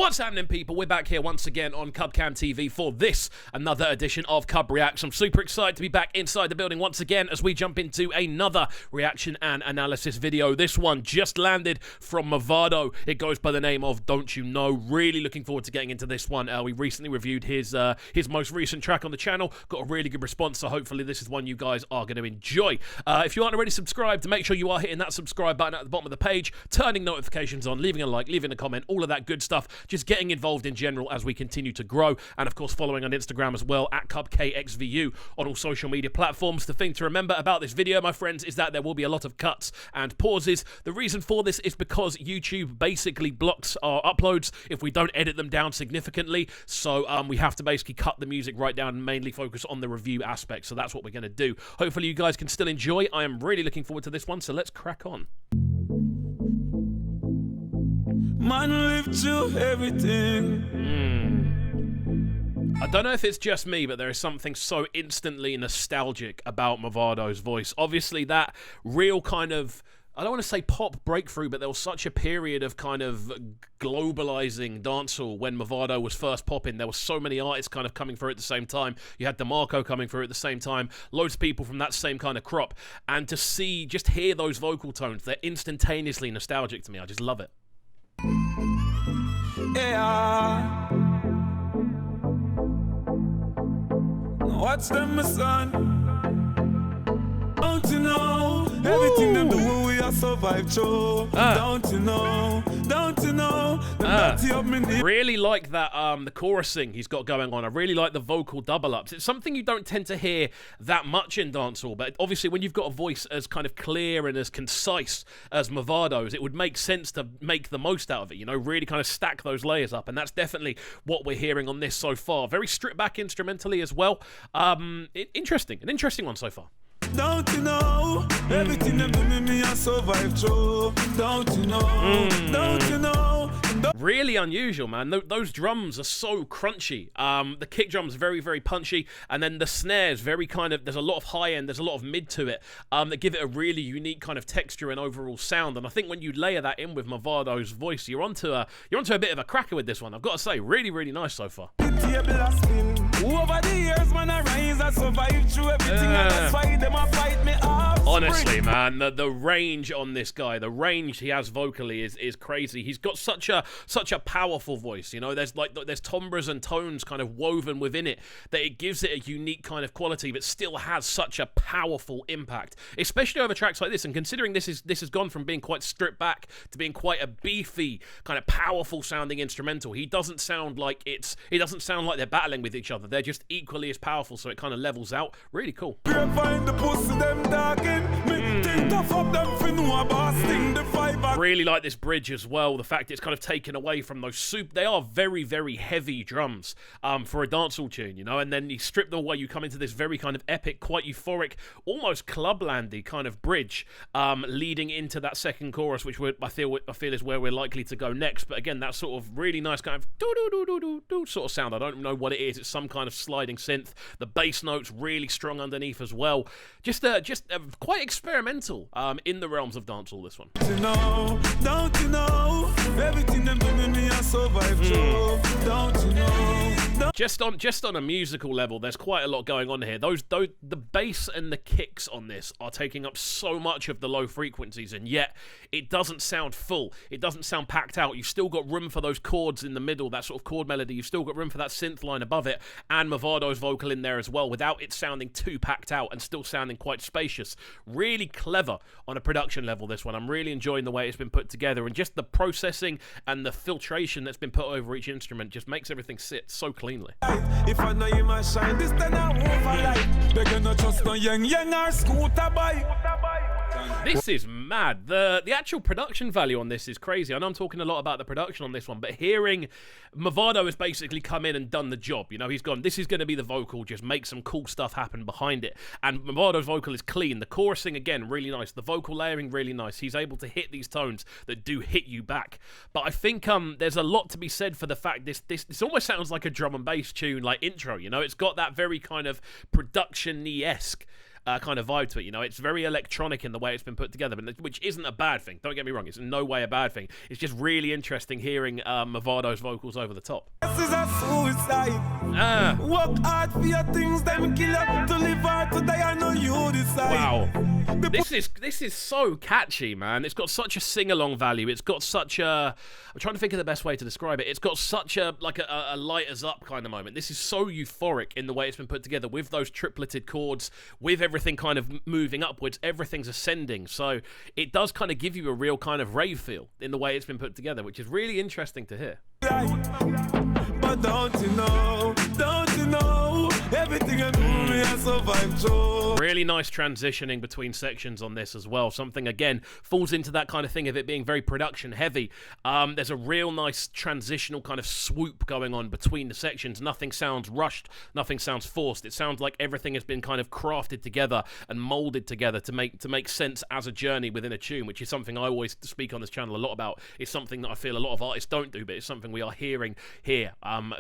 What's happening, people? We're back here once again on CubCamTV for this, another edition of CubReacts. I'm super excited to be back inside the building once again as we jump into another reaction and analysis video. This one just landed from Mavado. It goes by the name of Don't You Know. Really looking forward to getting into this one. We recently reviewed his most recent track on the channel. Got a really good response, so hopefully this is one you guys are going to enjoy. If you aren't already subscribed, make sure you are hitting that subscribe button at the bottom of the page, turning notifications on, leaving a like, leaving a comment, all of that good stuff. Just getting involved in general as we continue to grow, and of course following on Instagram as well at KXVU on all social media platforms. The thing to remember about this video, my friends, is that there will be a lot of cuts and pauses. The reason for this is because YouTube basically blocks our uploads if we don't edit them down significantly, so we have to basically cut the music right down and mainly focus on the review aspect. So that's what we're going to do. Hopefully you guys can still enjoy. I am really looking forward to this one, so let's crack on. Man, live through everything. I don't know if it's just me, but there is something so instantly nostalgic about Mavado's voice. Obviously, that real kind of, I don't want to say pop breakthrough, but there was such a period of kind of globalizing dancehall when Mavado was first popping. There were so many artists kind of coming through at the same time. You had DeMarco coming through at the same time. Loads of people from that same kind of crop. And to see, just hear those vocal tones, they're instantaneously nostalgic to me. I just love it. Yeah. Watch them, my son. Don't you know? Everything them do, we are survive through. Don't you know? Don't you know? Really like that, the chorusing he's got going on. I really like the vocal double-ups. It's something you don't tend to hear that much in dancehall, but obviously when you've got a voice as kind of clear and as concise as Mavado's, it would make sense to make the most out of it, you know, really kind of stack those layers up, and that's definitely what we're hearing on this so far. Very stripped back instrumentally as well. An interesting one so far. Don't you know? Everything them do me I survive through. Don't you know? Don't you know? Really unusual, man. Those drums are so crunchy. The kick drum's very, very punchy, and then the snares very kind of, there's a lot of high end, there's a lot of mid to it, that give it a really unique kind of texture and overall sound. And I think when you layer that in with Mavado's voice, you're onto a bit of a cracker with this one. I've got to say, really, really nice so far. Over the years, man, I rise, I survive through everything, and that's why them a fight me off. Honestly, man, the range on this guy, the range he has vocally is crazy. He's got such a powerful voice, you know. There's timbres and tones kind of woven within it that it gives it a unique kind of quality, but still has such a powerful impact, especially over tracks like this. And considering this has gone from being quite stripped back to being quite a beefy, kind of powerful sounding instrumental, he doesn't sound like they're battling with each other. They're just equally as powerful, so it kind of levels out. Really cool. Really like this bridge as well. The fact it's kind of taken away from those they are very, very heavy drums for a dancehall tune, you know, and then you strip them away, you come into this very kind of epic, quite euphoric, almost clublandy kind of bridge leading into that second chorus, which I feel is where we're likely to go next. But again, that sort of really nice kind of do sort of sound. I don't know what it is. It's some kind of sliding synth. The bass notes really strong underneath as well. Just quite experimental in the realms of dancehall, this one. Don't you know? Everything them do me I survive through. Don't you know? Just on a musical level, there's quite a lot going on here. The bass and the kicks on this are taking up so much of the low frequencies, and yet it doesn't sound full. It doesn't sound packed out. You've still got room for those chords in the middle, that sort of chord melody. You've still got room for that synth line above it, and Mavado's vocal in there as well, without it sounding too packed out and still sounding quite spacious. Really clever on a production level, this one. I'm really enjoying the way it's been put together, and just the processing and the filtration that's been put over each instrument just makes everything sit so cleanly. If I know you must shine, this then I over like they're gonna trust no young or scooter bike. This is mad. The actual production value on this is crazy. I know I'm talking a lot about the production on this one, but hearing Mavado has basically come in and done the job. You know, he's gone, this is going to be the vocal, just make some cool stuff happen behind it. And Mavado's vocal is clean. The chorusing, again, really nice. The vocal layering, really nice. He's able to hit these tones that do hit you back. But I think there's a lot to be said for the fact this almost sounds like a drum and bass tune, like intro, you know? It's got that very kind of production-y-esque kind of vibe to it. You know, it's very electronic in the way it's been put together, but which isn't a bad thing. Don't get me wrong; it's in no way a bad thing. It's just really interesting hearing Mavado's vocals over the top. This is a suicide. Work hard for your things, then kill up to live hard to die. I know you decide. Wow, this is so catchy, man. It's got such a sing-along value. It's got such a, I'm trying to think of the best way to describe it. It's got such a light us up kind of moment. This is so euphoric in the way it's been put together, with those tripleted chords, with everything kind of moving upwards. Everything's ascending, so it does kind of give you a real kind of rave feel in the way it's been put together, which is really interesting to hear. But don't you know, everything I do, me I survive through. Really nice transitioning between sections on this as well. Something, again, falls into that kind of thing of it being very production heavy. There's a real nice transitional kind of swoop going on between the sections. Nothing sounds rushed, nothing sounds forced. It sounds like everything has been kind of crafted together and molded together to make sense as a journey within a tune, which is something I always speak on this channel a lot about. It's something that I feel a lot of artists don't do, but it's something we are hearing here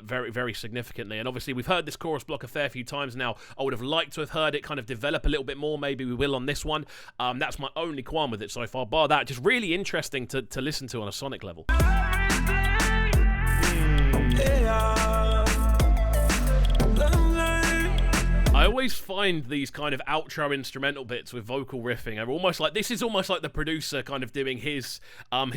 very, very significantly. And obviously we've heard this chorus block a fair few times now. I would have liked to have heard it kind of develop a little bit more. Maybe we will on this one. That's my only qualm with it so far. Bar that, just really interesting to listen to on a sonic level. I always find these kind of outro instrumental bits with vocal riffing are almost like, this is almost like the producer kind of doing his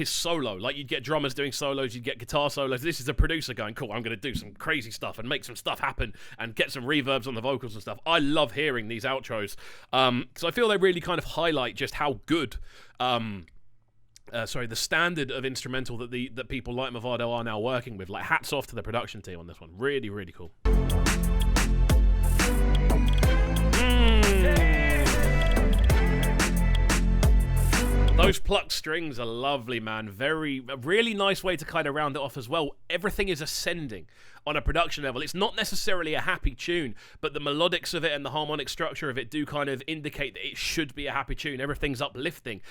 solo. Like, you'd get drummers doing solos, you'd get guitar solos. This is the producer going, cool, I'm going to do some crazy stuff and make some stuff happen and get some reverbs on the vocals and stuff. I love hearing these outros because I feel they really kind of highlight just how good the standard of instrumental that people like Mavado are now working with. Like, hats off to the production team on this one. Really, really cool. Those plucked strings are lovely, man. A really nice way to kind of round it off as well. Everything is ascending on a production level. It's not necessarily a happy tune, but the melodics of it and the harmonic structure of it do kind of indicate that it should be a happy tune. Everything's uplifting.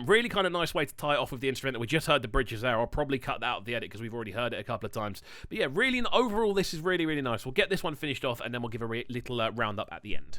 Really kind of nice way to tie it off with the instrumental. We just heard the bridges there. I'll probably cut that out of the edit because we've already heard it a couple of times. But yeah, really, overall, this is really, really nice. We'll get this one finished off and then we'll give a little roundup at the end.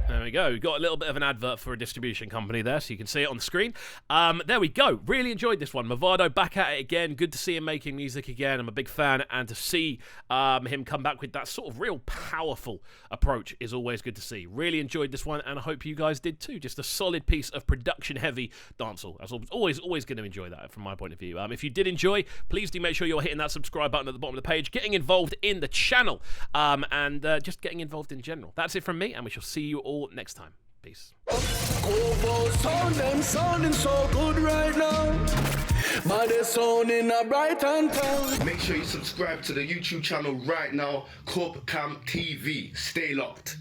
There we go. We've got a little bit of an advert for a distribution company there, so you can see it on the screen. There we go. Really enjoyed this one. Mavado back at it again. Good to see him making music again. I'm a big fan, and to see him come back with that sort of real powerful approach is always good to see. Really enjoyed this one, and I hope you guys did too. Just a solid piece of production-heavy dancehall. As always going to enjoy that from my point of view. If you did enjoy, please do make sure you're hitting that subscribe button at the bottom of the page, getting involved in the channel, and just getting involved in general. That's it from me, and we shall see you all next time. Peace. Sounding so good right now. But they're sounding a bright and town. Make sure you subscribe to the YouTube channel right now, CubCamTV. Stay locked.